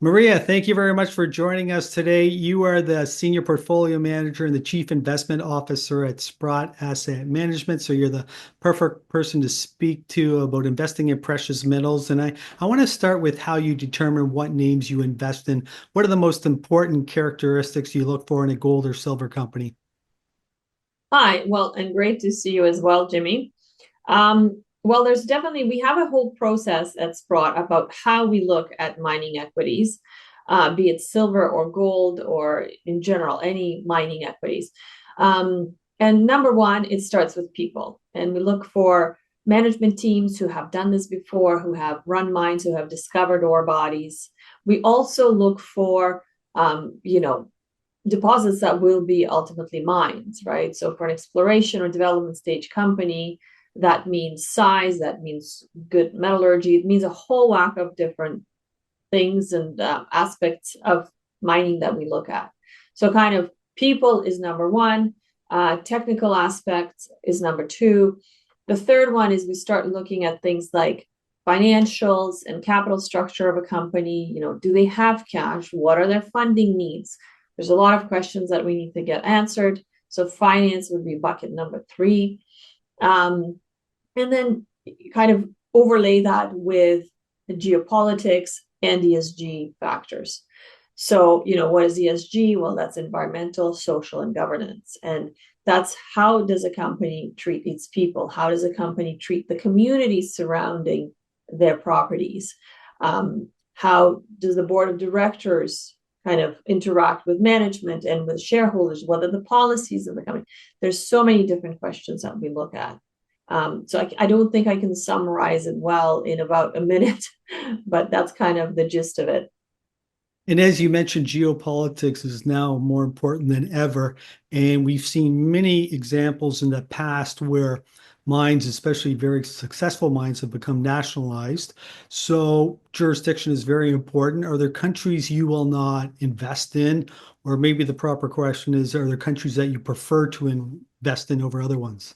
Maria, thank you very much for joining us today. You are the Senior Portfolio Manager and the Chief Investment Officer at Sprott Asset Management. So you're the perfect person to speak to about investing in precious metals. And I want to start with how you determine what names you invest in. What are the most important characteristics you look for in a gold or silver company? Hi, well, and great to see you as well, Jimmy. Well, there's definitely, we have a whole process at Sprott about how we look at mining equities, be it silver or gold or in general, any mining equities. And number one, it starts with people. And we look for management teams who have done this before, who have run mines, who have discovered ore bodies. We also look for, deposits that will be ultimately mined, right? So for an exploration or development stage company, that means size, that means good metallurgy, it means a whole whack of different things and aspects of mining that we look at. So kind of people is number one, technical aspects is number two. The third one is we start looking at things like financials and capital structure of a company. Do they have cash? What are their funding needs? There's a lot of questions that we need to get answered. So finance would be bucket number three. And then kind of overlay that with the geopolitics and ESG factors. So, what is ESG? Well, that's environmental, social, and governance. And that's how does a company treat its people? How does a company treat the communities surrounding their properties? How does the board of directors kind of interact with management and with shareholders? What are the policies of the company? There's so many different questions that we look at. So I don't think I can summarize it well in about a minute, but that's kind of the gist of it. And as you mentioned, geopolitics is now more important than ever. And we've seen many examples in the past where mines, especially very successful mines, have become nationalized. So jurisdiction is very important. Are there countries you will not invest in? Or maybe the proper question is, are there countries that you prefer to invest in over other ones?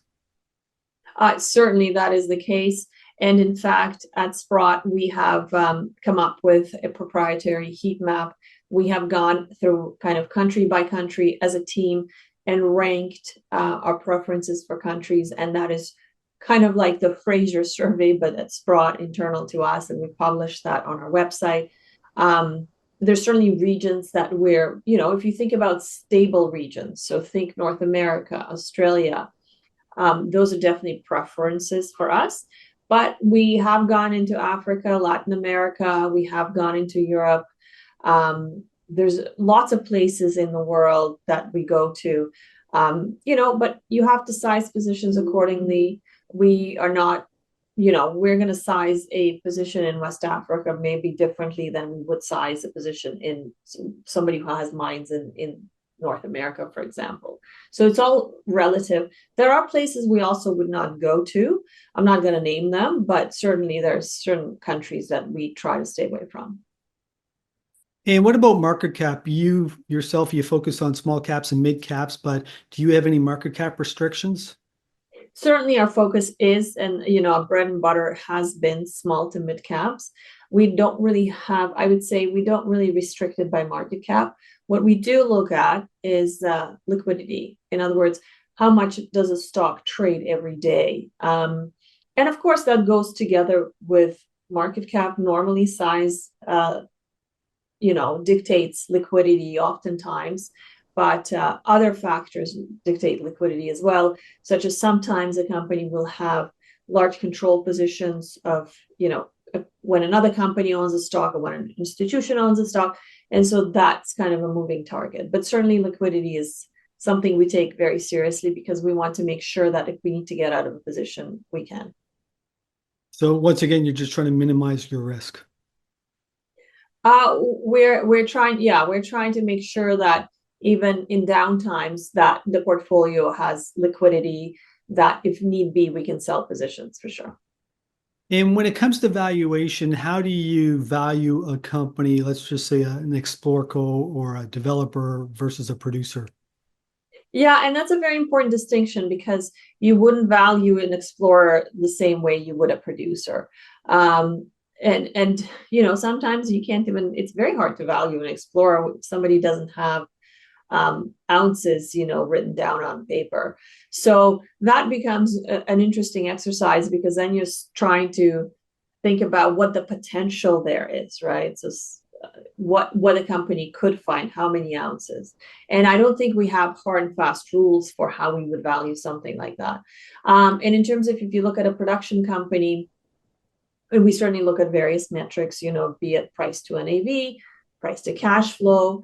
Certainly, that is the case. And in fact, at Sprott, we have come up with a proprietary heat map. We have gone through kind of country by country as a team and ranked our preferences for countries. And that is kind of like the Fraser survey, but at Sprott internal to us. And we published that on our website. There's certainly regions that if you think about stable regions, so think North America, Australia, those are definitely preferences for us. But we have gone into Africa, Latin America, we have gone into Europe. There's lots of places in the world that we go to, but you have to size positions accordingly. We are not, we're going to size a position in West Africa maybe differently than we would size a position in somebody who has mines in North America, for example. So it's all relative. There are places we also would not go to. I'm not going to name them, but certainly there's certain countries that we try to stay away from. And what about market cap? You yourself, you focus on small caps and mid caps, but do you have any market cap restrictions? Certainly our focus is, and our bread and butter has been small to mid caps. We don't really have, I would say, we don't really restrict it by market cap. What we do look at is liquidity. In other words, how much does a stock trade every day? And of course, that goes together with market cap. Normally, size, dictates liquidity oftentimes, but other factors dictate liquidity as well, such as sometimes a company will have large control positions of, when another company owns a stock or when an institution owns a stock. And so that's kind of a moving target. But certainly liquidity is something we take very seriously because we want to make sure that if we need to get out of a position, we can. So once again, you're just trying to minimize your risk. We're trying to make sure that even in downtimes that the portfolio has liquidity that if need be, we can sell positions for sure. And when it comes to valuation, how do you value a company, let's just say an Explorco or a developer versus a producer? Yeah, and that's a very important distinction because you wouldn't value an explorer the same way you would a producer. and you know, sometimes you can't even, it's very hard to value and explore if somebody doesn't have ounces, you know, written down on paper. So that becomes an interesting exercise, because then you're trying to think about what the potential there is, right? So what a company could find, how many ounces. And I don't think we have hard and fast rules for how we would value something like that. And in terms of, if you look at a production company, and we certainly look at various metrics, you know, be it price to NAV, price to cash flow,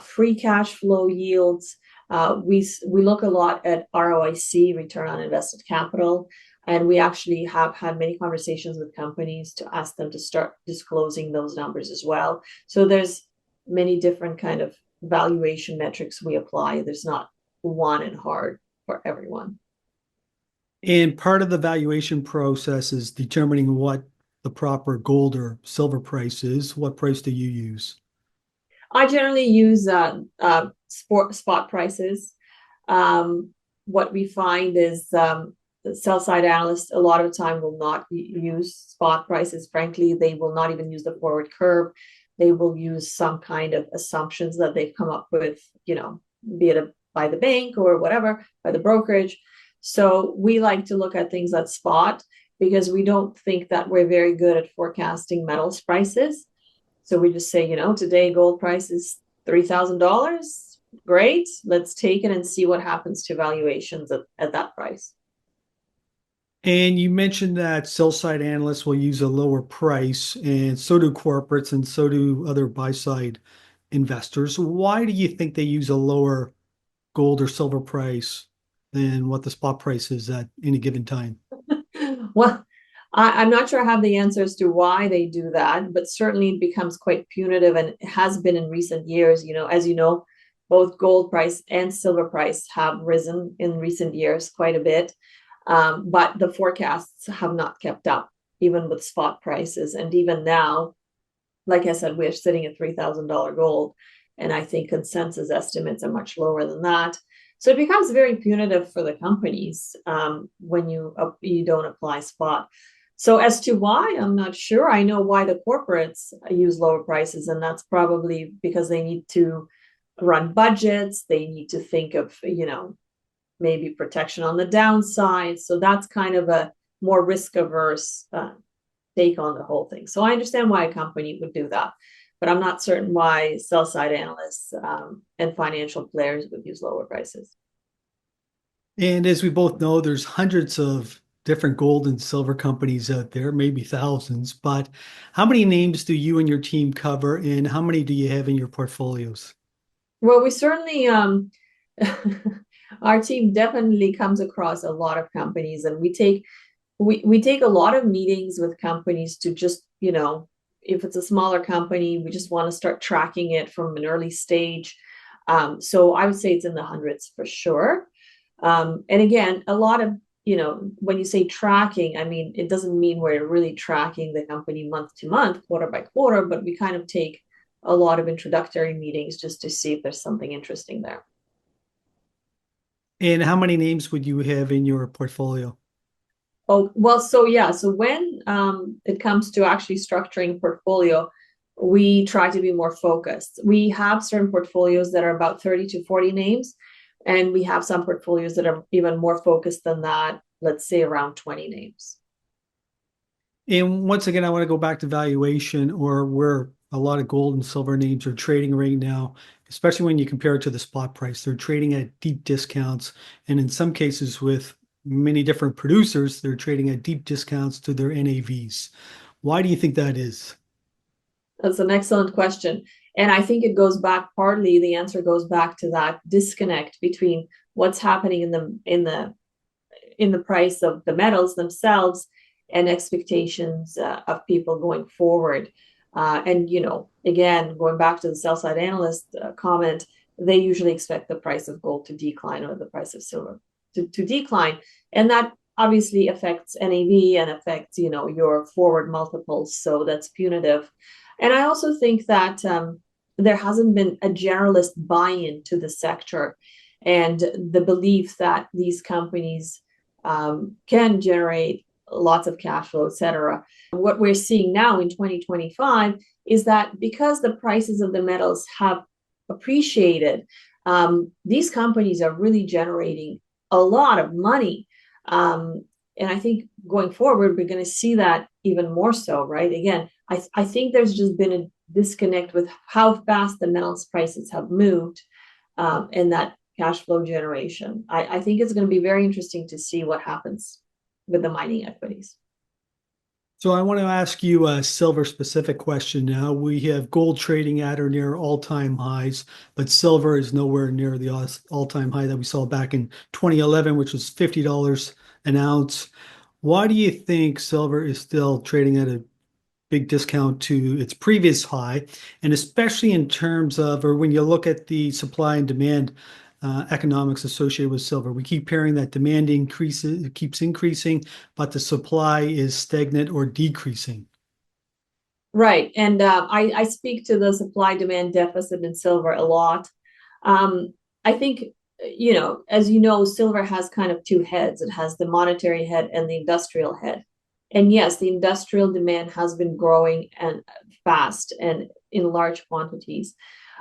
free cash flow yields. We look a lot at ROIC, return on invested capital, and we actually have had many conversations with companies to ask them to start disclosing those numbers as well. So there's many different kind of valuation metrics we apply. There's not one and hard for everyone. And part of the valuation process is determining what the proper gold or silver price is. What price do you use? I generally use spot prices. What we find is the sell side analysts a lot of the time will not use spot prices. Frankly, they will not even use the forward curve. They will use some kind of assumptions that they've come up with, you know, be it by the bank or whatever, by the brokerage. So we like to look at things at spot, because we don't think that we're very good at forecasting metals prices. So we just say, you know, today gold price is $3,000. Great. Let's take it and see what happens to valuations at that price. And you mentioned that sell side analysts will use a lower price, and so do corporates, and so do other buy side investors. Why do you think they use a lower gold or silver price than what the spot price is at any given time? Well, I'm not sure I have the answers to why they do that, but certainly it becomes quite punitive, and it has been in recent years. You know, as you know, both gold price and silver price have risen in recent years quite a bit, but the forecasts have not kept up, even with spot prices. And even now, like I said, we're sitting at $3,000 gold, and I think consensus estimates are much lower than that. So it becomes very punitive for the companies when you don't apply spot. So as to why, I'm not sure. I know why the corporates use lower prices, and that's probably because they need to run budgets. They need to think of, you know, maybe protection on the downside. So that's kind of a more risk averse take on the whole thing. So I understand why a company would do that, but I'm not certain why sell side analysts and financial players would use lower prices. And as we both know, there's hundreds of different gold and silver companies out there, maybe thousands, but how many names do you and your team cover, and how many do you have in your portfolios? Well, we certainly our team definitely comes across a lot of companies, and we take a lot of meetings with companies to just, you know, if it's a smaller company, we just want to start tracking it from an early stage. So I would say it's in the hundreds for sure. And again, a lot of, you know, when you say tracking, I mean, it doesn't mean we're really tracking the company month to month, quarter by quarter, but we kind of take a lot of introductory meetings just to see if there's something interesting there. And how many names would you have in your portfolio? Oh, well, so yeah, so when it comes to actually structuring portfolio, we try to be more focused. We have certain portfolios that are about 30 to 40 names, and we have some portfolios that are even more focused than that, let's say around 20 names. And once again, I want to go back to valuation, or where a lot of gold and silver names are trading right now, especially when you compare it to the spot price. They're trading at deep discounts. And in some cases, with many different producers, they're trading at deep discounts to their NAVs. Why do you think that is? That's an excellent question. And I think it goes back, partly the answer goes back to that disconnect between what's happening in the price of the metals themselves and expectations of people going forward. And, you know, again, going back to the sell side analyst comment, they usually expect the price of gold to decline, or the price of silver to decline. And that obviously affects NAV and affects, you know, your forward multiples. So that's punitive. And I also think that there hasn't been a generalist buy-in to the sector, and the belief that these companies can generate lots of cash flow, etc. What we're seeing now in 2025 is that because the prices of the metals have appreciated, these companies are really generating a lot of money. And I think going forward, we're going to see that even more so, right? Again, I think there's just been a disconnect with how fast the metals prices have moved, and that cash flow generation. I think it's going to be very interesting to see what happens with the mining equities. So I want to ask you a silver specific question now. We have gold trading at or near all-time highs, but silver is nowhere near the all-time high that we saw back in 2011, which was $50 an ounce. Why do you think silver is still trading at a big discount to its previous high? And especially in terms of, or when you look at the supply and demand economics associated with silver, we keep hearing that demand increases, it keeps increasing, but the supply is stagnant or decreasing. Right. And I speak to the supply demand deficit in silver a lot. I think, as you know, silver has kind of two heads. It has the monetary head and the industrial head. And yes, the industrial demand has been growing and fast and in large quantities.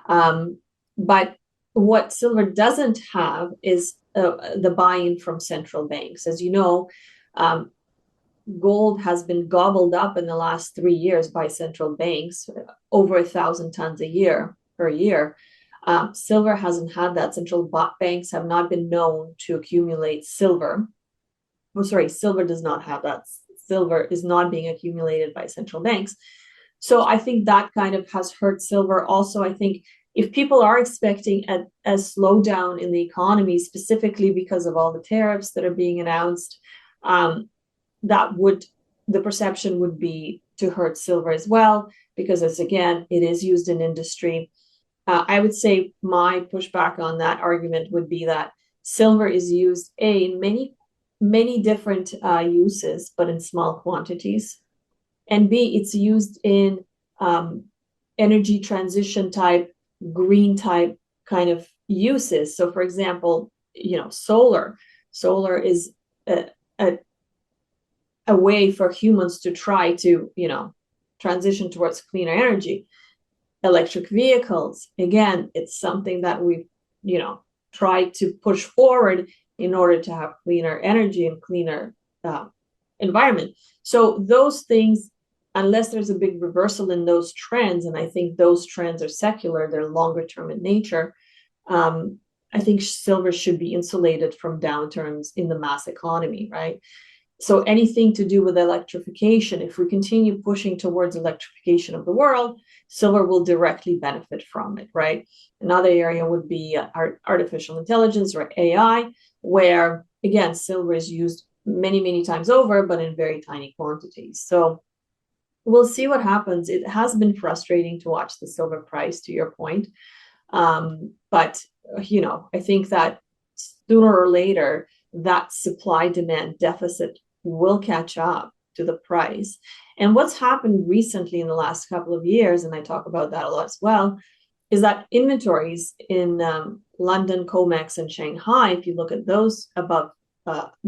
But what silver doesn't have is the buy-in from central banks. As you know, gold has been gobbled up in the last 3 years by central banks, over 1,000 tons a year per year. Silver hasn't had that. Central banks have not been known to accumulate silver. Oh, sorry, silver does not have that. Silver is not being accumulated by central banks. So I think that kind of has hurt silver. Also, I think if people are expecting a slowdown in the economy, specifically because of all the tariffs that are being announced, the perception would be to hurt silver as well, because it is used in industry. I would say my pushback on that argument would be that silver is used in many different uses, but in small quantities. And B, it's used in energy transition type, green type kind of uses. So for example, solar is a way for humans to try to, transition towards cleaner energy. Electric vehicles, again, it's something that we've, tried to push forward in order to have cleaner energy and cleaner environment. So those things, unless there's a big reversal in those trends, and I think those trends are secular, they're longer term in nature, I think silver should be insulated from downturns in the mass economy, right? So anything to do with electrification, if we continue pushing towards electrification of the world, silver will directly benefit from it, right? Another area would be artificial intelligence or AI, where, again, silver is used many, many times over, but in very tiny quantities. So we'll see what happens. It has been frustrating to watch the silver price, to your point. But, I think that sooner or later, that supply-demand deficit will catch up to the price. And what's happened recently in the last couple of years, and I talk about that a lot as well, is that inventories in London, COMEX, and Shanghai, if you look at those above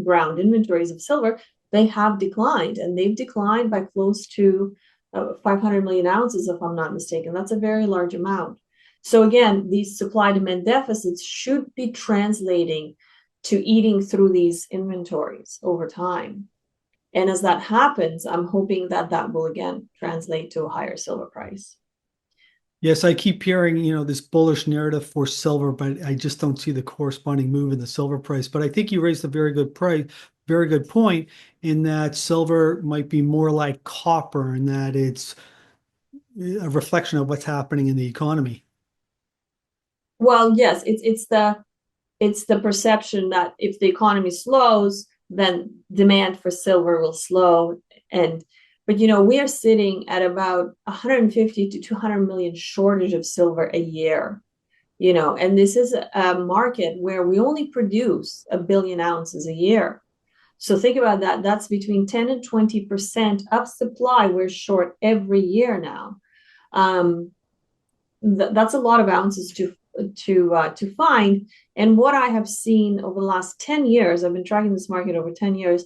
ground inventories of silver, they have declined, and they've declined by close to 500 million ounces, if I'm not mistaken. That's a very large amount. So again, these supply-demand deficits should be translating to eating through these inventories over time. And as that happens, I'm hoping that that will again translate to a higher silver price. Yes, I keep hearing, this bullish narrative for silver, but I just don't see the corresponding move in the silver price. But I think you raised a very good point in that silver might be more like copper and that it's a reflection of what's happening in the economy. Well, yes, it's the perception that if the economy slows, then demand for silver will slow. But we are sitting at about 150 to 200 million shortage of silver a year, and this is a market where we only produce 1 billion ounces a year. So think about that. That's between 10 and 20% of supply we're short every year now. That's a lot of ounces to find. And what I have seen over the last 10 years, I've been tracking this market over 10 years,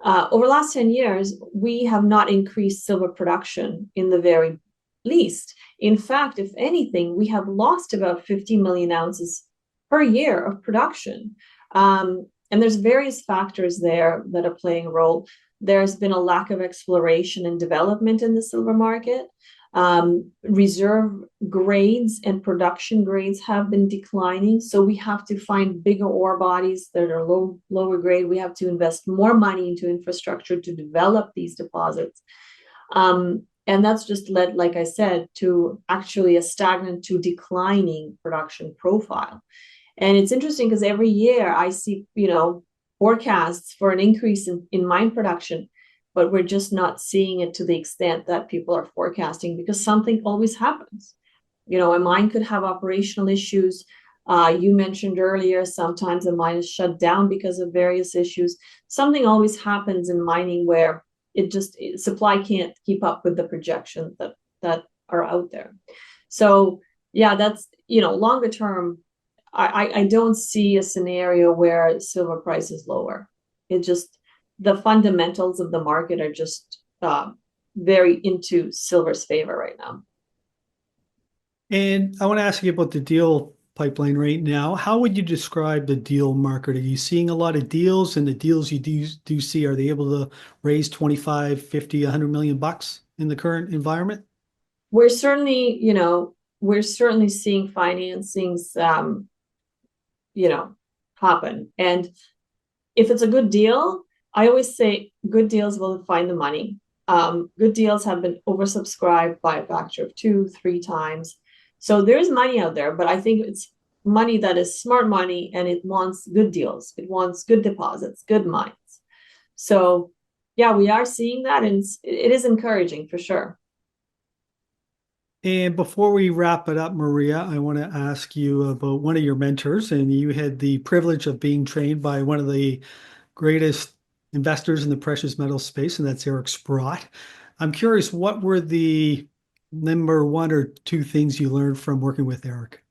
Over the last 10 years, we have not increased silver production in the very least. In fact, if anything, we have lost about 50 million ounces per year of production. And there's various factors there that are playing a role. There's been a lack of exploration and development in the silver market. Reserve grades and production grades have been declining. So we have to find bigger ore bodies that are lower grade. We have to invest more money into infrastructure to develop these deposits. And that's just led, like I said, to actually a stagnant to declining production profile. And it's interesting because every year I see, forecasts for an increase in mine production, but we're just not seeing it to the extent that people are forecasting because something always happens. A mine could have operational issues. You mentioned earlier, sometimes a mine is shut down because of various issues. Something always happens in mining where supply can't keep up with the projections that are out there. So yeah, that's, longer term, I don't see a scenario where silver price is lower. It just, the fundamentals of the market are just very into silver's favor right now. And I want to ask you about the deal pipeline right now. How would you describe the deal market? Are you seeing a lot of deals, and the deals you do see, are they able to raise 25, 50, 100 million bucks in the current environment? We're certainly, we're certainly seeing financings, happen. And if it's a good deal, I always say good deals will find the money. Good deals have been oversubscribed by a factor of 2, 3 times. So there's money out there, but I think it's money that is smart money and it wants good deals. It wants good deposits, good mines. So yeah, we are seeing that, and it is encouraging for sure. And before we wrap it up, Maria, I want to ask you about one of your mentors, and you had the privilege of being trained by one of the greatest investors in the precious metal space, and that's Eric Sprott. I'm curious, what were the number one or two things you learned from working with Eric?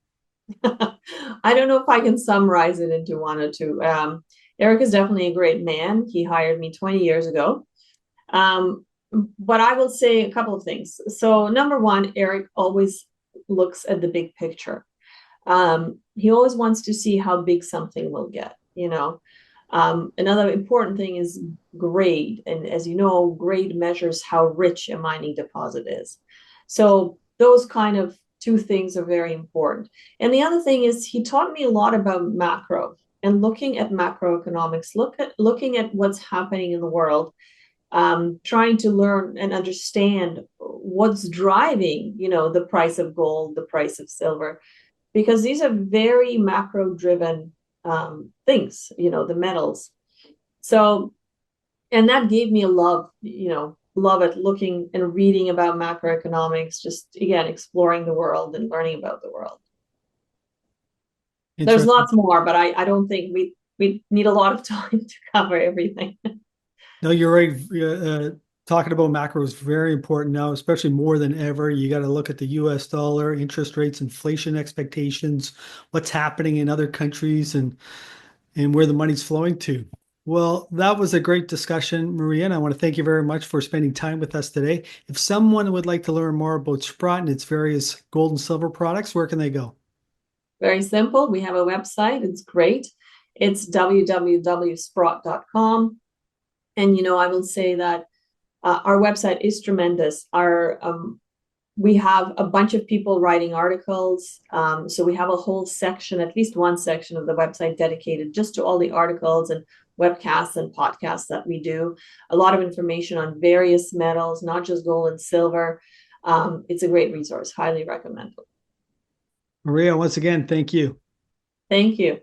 I don't know if I can summarize it into one or two. Eric is definitely a great man. He hired me 20 years ago. Um, but I will say a couple of things. So, number one, Eric always looks at the big picture. He always wants to see how big something will get. Another important thing is grade. And as you know, grade measures how rich a mining deposit is. So those kind of two things are very important. And the other thing is he taught me a lot about macro and looking at macroeconomics, looking at what's happening in the world, trying to learn and understand what's driving, the price of gold, the price of silver, because these are very macro driven things, the metals. So, and that gave me a love at looking and reading about macroeconomics, just again, exploring the world and learning about the world. There's Interesting. lots more, but I don't think we need a lot of time to cover everything. No, you're right. Talking about macro is very important now, especially more than ever. You got to look at the US dollar, interest rates, inflation expectations, what's happening in other countries, and where the money's flowing to. Well, that was a great discussion, Maria, and I want to thank you very much for spending time with us today. If someone would like to learn more about Sprott and its various gold and silver products, where can they go? Very simple. We have a website. It's great. It's www.sprott.com. And I will say that our website is tremendous. We have a bunch of people writing articles. So we have a whole section, at least one section of the website dedicated just to all the articles and webcasts and podcasts that we do. A lot of information on various metals, not just gold and silver. It's a great resource. Highly recommend it. Maria, once again, thank you. Thank you.